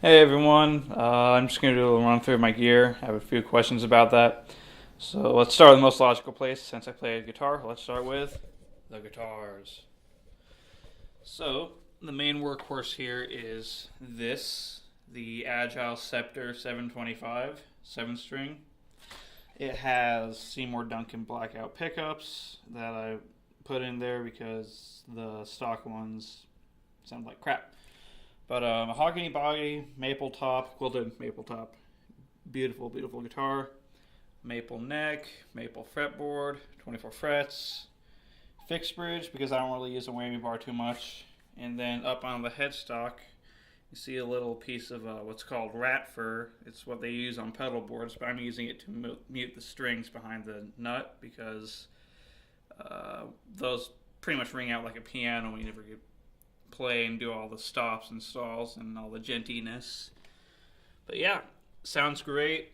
Hey everyone, I'm just going to do a run through my gear. I have a few questions about that. So let's start with the most logical place. Since I play guitar, let's start with the guitars. So the main workhorse here is the Agile Scepter 725 7-string. It has Seymour Duncan blackout pickups that I put in there because the stock ones sound like crap. But mahogany body, maple top, quilted maple top. Beautiful, beautiful guitar. Maple neck, maple fretboard, 24 frets. Fixed bridge because I don't really use a whammy bar too much. And then up on the headstock, you see a little piece of what's called rat fur. It's what they use on pedal boards, but I'm using it to mute the strings behind the nut because those pretty much ring out like a piano when you never get play and do all the stops and stalls and all the gentiness. But yeah, sounds great.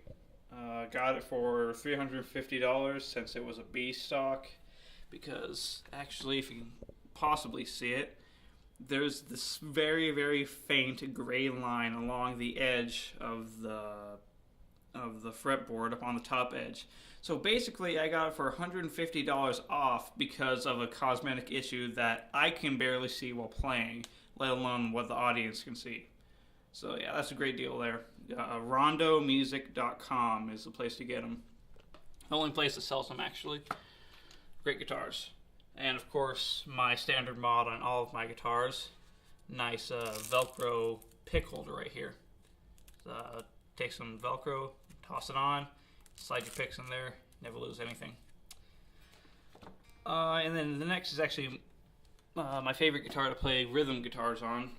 Got it for $350 since it was a B stock, because actually, if you can possibly see it, there's this very, very faint gray line along the edge of the fretboard up on the top edge. So basically, I got it for $150 off because of a cosmetic issue that I can barely see while playing, let alone what the audience can see. So yeah, that's a great deal there. RondoMusic.com is the place to get them. The only place that sells them, actually. Great guitars. And of course, my standard mod on all of my guitars. Nice Velcro pick holder right here. Take some Velcro, toss it on, slide your picks in there, never lose anything. And then the next is actually my favorite guitar to play rhythm guitars on.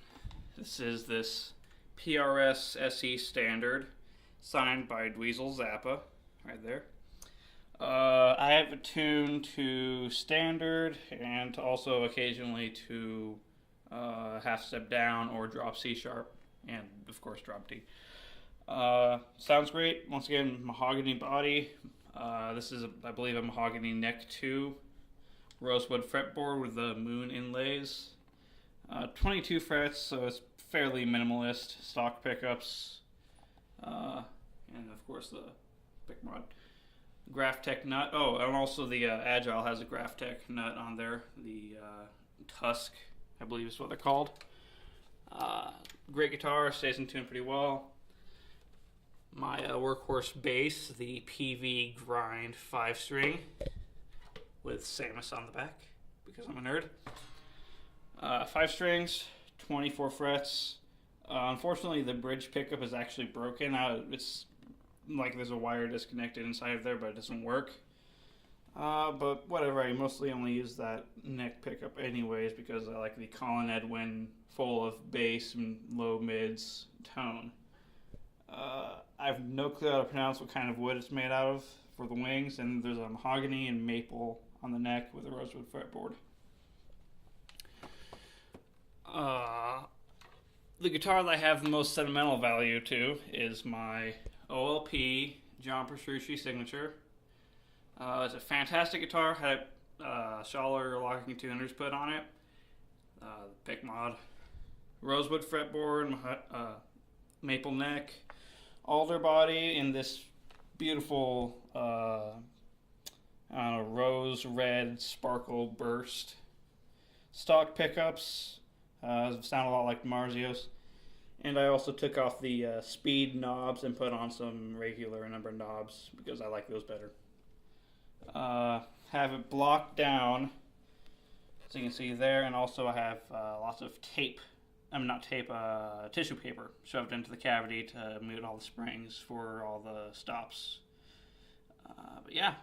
This is this PRS SE Standard, signed by Dweezil Zappa, right there. I have it tuned to standard and also occasionally to half step down or drop C sharp, and of course drop D. Sounds great. Once again, mahogany body. This is, I believe, a mahogany neck 2. Rosewood fretboard with the moon inlays. 22 frets, so it's fairly minimalist. Stock pickups. And of course the pick mod. Graphtec nut. Oh, and also the Agile has a Graphtec nut on there. The Tusk, I believe is what they're called. Great guitar, stays in tune pretty well. My workhorse bass, the PV Grind 5-string with Samus on the back because I'm a nerd. 5 strings, 24 frets. Unfortunately, the bridge pickup is actually broken. It's like there's a wire disconnected inside of there, but it doesn't work. But whatever, I mostly only use that neck pickup anyways because I like the Colin Edwin full of bass and low mids tone. I have no clue how to pronounce what kind of wood it's made out of for the wings, and there's a mahogany and maple on the neck with a rosewood fretboard. The guitar that I have the most sentimental value to is my OLP John Petrucci Signature. It's a fantastic guitar. Had Schaller locking tuners put on it. Pick mod, rosewood fretboard, maple neck, alder body in this beautiful rose red sparkle burst. Stock pickups sound a lot like Marzios. And I also took off the speed knobs and put on some regular number knobs because I like those better. Have it blocked down, so you can see there, and also I have lots of tissue paper shoved into the cavity to mute all the springs for all the stops. But yeah,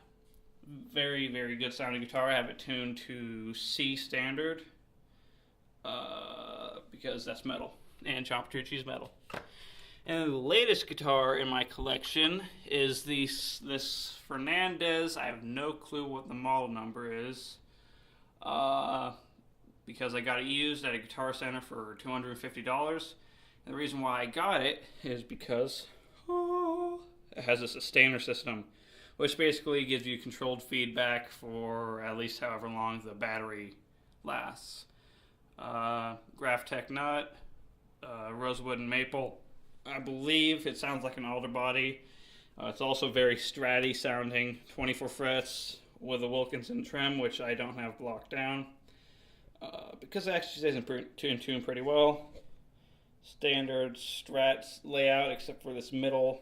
very, very good sounding guitar. I have it tuned to C standard because that's metal, and John Petrucci's metal. And the latest guitar in my collection is this Fernandez. I have no clue what the model number is because I got it used at a Guitar Center for $250. And the reason why I got it is because it has a sustainer system, which basically gives you controlled feedback for at least however long the battery lasts. Graphtec nut, rosewood and maple. I believe it sounds like an alder body. It's also very stratty sounding, 24 frets with a Wilkinson trim, which I don't have blocked down. Because it actually stays in tune pretty well. Standard Strat layout, except for this middle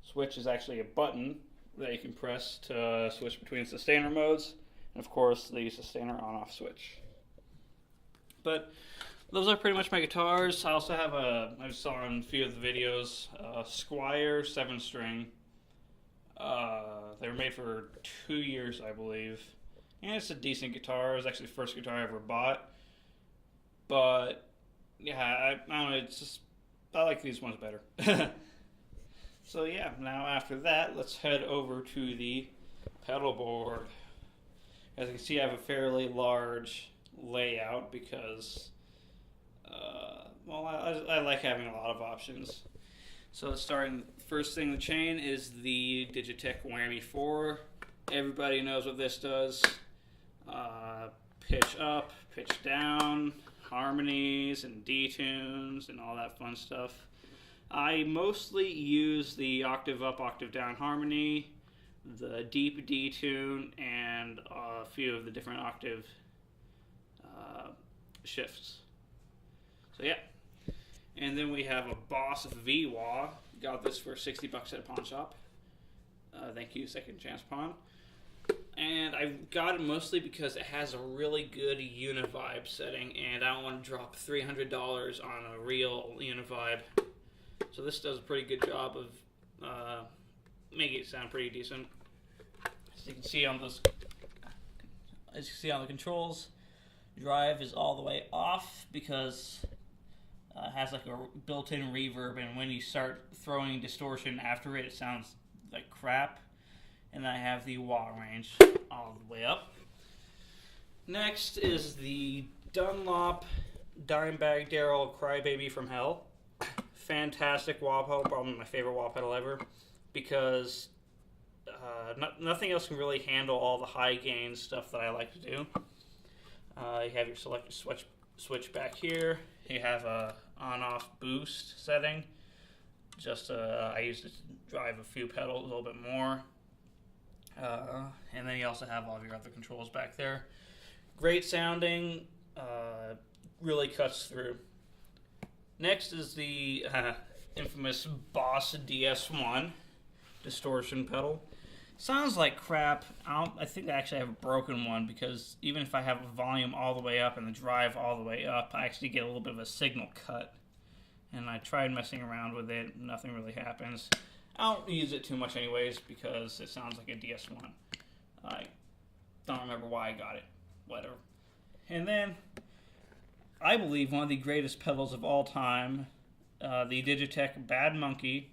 switch is actually a button that you can press to switch between sustainer modes, and of course the sustainer on-off switch. But those are pretty much my guitars. I also have I saw in a few of the videos, Squire 7-string. They were made for 2 years, I believe. And it's a decent guitar. It was actually the first guitar I ever bought. But, yeah, I don't know, it's just, I like these ones better. So, yeah, now after that, let's head over to the pedal board. As you can see, I have a fairly large layout because, well, I like having a lot of options. So let's start. First thing in the chain is the Digitech Whammy 4. Everybody knows what this does. Pitch up, pitch down, harmonies and detunes and all that fun stuff. I mostly use the octave up, octave down harmony, the deep detune, and a few of the different octave shifts. So yeah. And then we have a Boss V-Wah. Got this for $60 at a pawn shop. Thank you, Second Chance Pawn. And I got it mostly because it has a really good Univibe setting, and I don't want to drop $300 on a real Univibe. So this does a pretty good job of making it sound pretty decent. As you can see on those, the controls, drive is all the way off because it has like a built-in reverb, and when you start throwing distortion after it, it sounds like crap. And I have the wah range all the way up. Next is the Dunlop Dimebag Daryl Crybaby from Hell. Fantastic wah pedal, probably my favorite wah pedal ever, because nothing else can really handle all the high gain stuff that I like to do. You have your selector switch back here. You have a on-off boost setting. Just I use it to drive a few pedals a little bit more. And then you also have all of your other controls back there. Great sounding, really cuts through. Next is the infamous Boss DS1 distortion pedal. Sounds like crap. I think I actually have a broken one, because even if I have a volume all the way up and the drive all the way up, I actually get a little bit of a signal cut. And I tried messing around with it, nothing really happens. I don't use it too much anyways because it sounds like a DS1. I don't remember why I got it. Whatever. And then, I believe one of the greatest pedals of all time, the Digitech Bad Monkey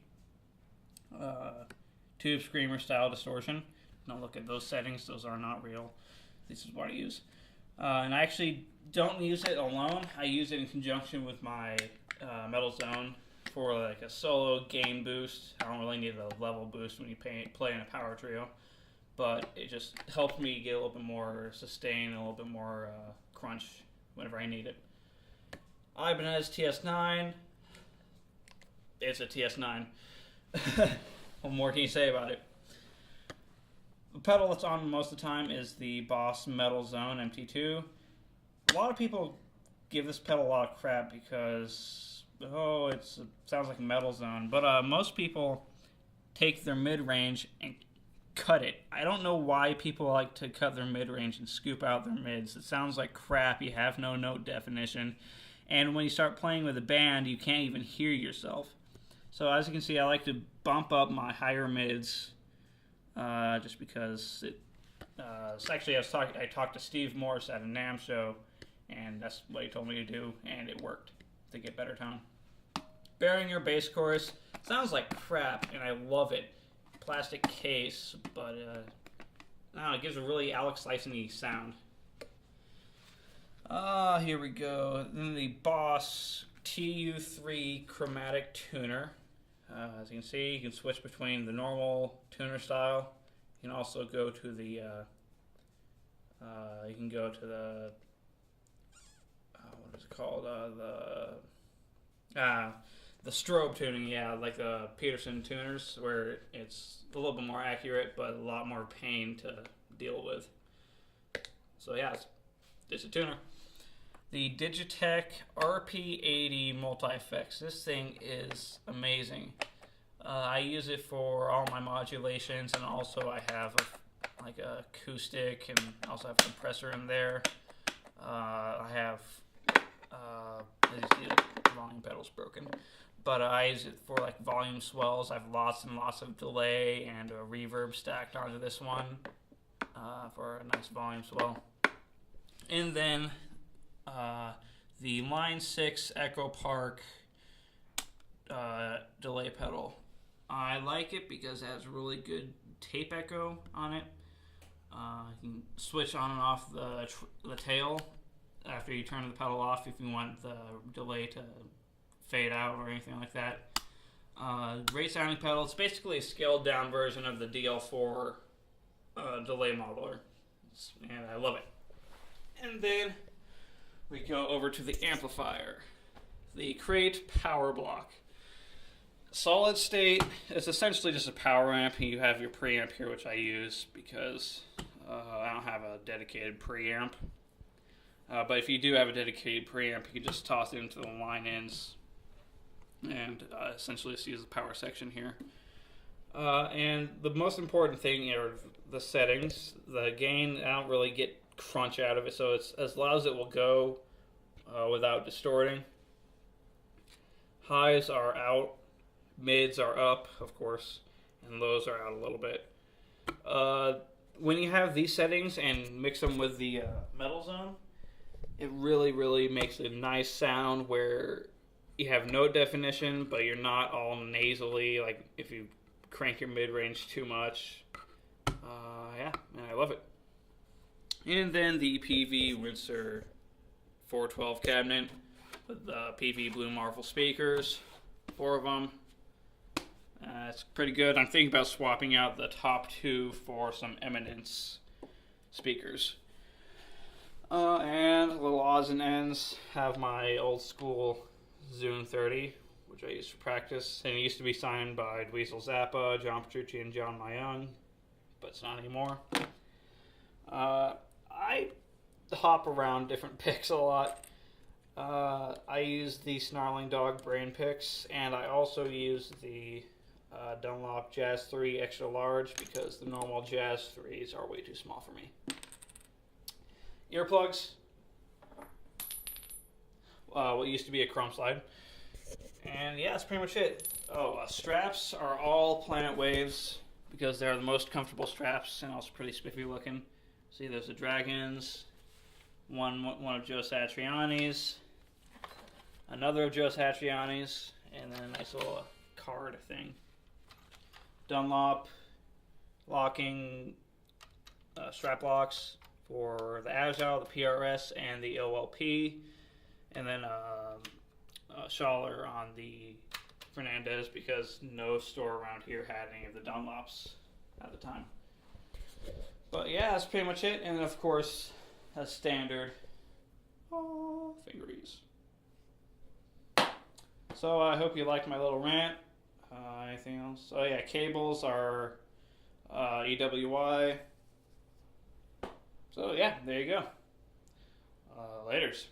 Tube Screamer style distortion. Don't look at those settings, those are not real. This is what I use. And I actually don't use it alone. I use it in conjunction with my Metalzone for like a solo gain boost. I don't really need a level boost when you play in a power trio, but it just helps me get a little bit more sustain and a little bit more crunch whenever I need it. Ibanez TS9. It's a TS9. What more can you say about it? The pedal that's on most of the time is the Boss Metalzone MT2. A lot of people give this pedal a lot of crap because it sounds like a Metalzone, but most people take their mid-range and cut it. I don't know why people like to cut their mid-range and scoop out their mids. It sounds like crap. You have no note definition, and when you start playing with a band, you can't even hear yourself. So as you can see, I like to bump up my higher mids, just because it. Actually, I talked to Steve Morse at a NAMM show, and that's what he told me to do, and it worked to get better tone. Behringer bass chorus sounds like crap, and I love it. Plastic case, but I don't know, it gives a really Alex Lifeson-y sound. Here we go. Then the Boss TU3 chromatic tuner. As you can see, you can switch between the normal tuner style. You can also go to the what is it called? The strobe tuning, yeah, like the Peterson tuners, where it's a little bit more accurate, but a lot more pain to deal with. So yeah, it's a tuner. The Digitech RP80 multi-effects. This thing is amazing. I use it for all my modulations, and also I have like a acoustic, and also have a compressor in there. I have the volume pedal's broken, but I use it for like volume swells. I have lots and lots of delay and a reverb stacked onto this one for a nice volume swell. And then the Line 6 Echo Park delay pedal. I like it because it has really good tape echo on it. You can switch on and off the tail after you turn the pedal off if you want the delay to fade out or anything like that. Great sounding pedal. It's basically a scaled down version of the DL4 delay modeler, and I love it. And then we go over to the amplifier, the Crate Power Block. Solid state is essentially just a power amp, and you have your preamp here, which I use because I don't have a dedicated preamp. But if you do have a dedicated preamp, you can just toss it into the line ins and essentially just use the power section here. And the most important thing are the settings. The gain, I don't really get crunch out of it, so it's as loud as it will go without distorting. Highs are out, mids are up, of course, and lows are out a little bit. When you have these settings and mix them with the Metalzone, it really makes a nice sound where you have no definition, but you're not all nasally, like if you crank your mid-range too much. Yeah, and I love it. And then the PV Rinser 412 cabinet with the PV Blue Marvel speakers, 4 of them. It's pretty good. I'm thinking about swapping out the top 2 for some Eminence speakers. And little odds and ends, have my old school Zune 30, which I used for practice. And it used to be signed by Dweezil Zappa, John Petrucci, and John Myung, but it's not anymore. I hop around different picks a lot. I use the Snarling Dog Brain picks, and I also use the Dunlop Jazz 3 Extra Large because the normal Jazz 3s are way too small for me. Earplugs. What used to be a chrome slide. And yeah, that's pretty much it. Straps are all Planet Waves because they're the most comfortable straps and also pretty spiffy looking. See, there's the Dragons, one of Joe Satriani's, another of Joe Satriani's, and then a nice little card thing. Dunlop locking strap locks for the Agile, the PRS, and the OLP, and then Schaller on the Fernandez because no store around here had any of the Dunlops at the time. But yeah, that's pretty much it. And of course, as standard, fingeries. So I hope you liked my little rant. Anything else? Oh yeah, cables are EWI. So yeah, there you go. Laters.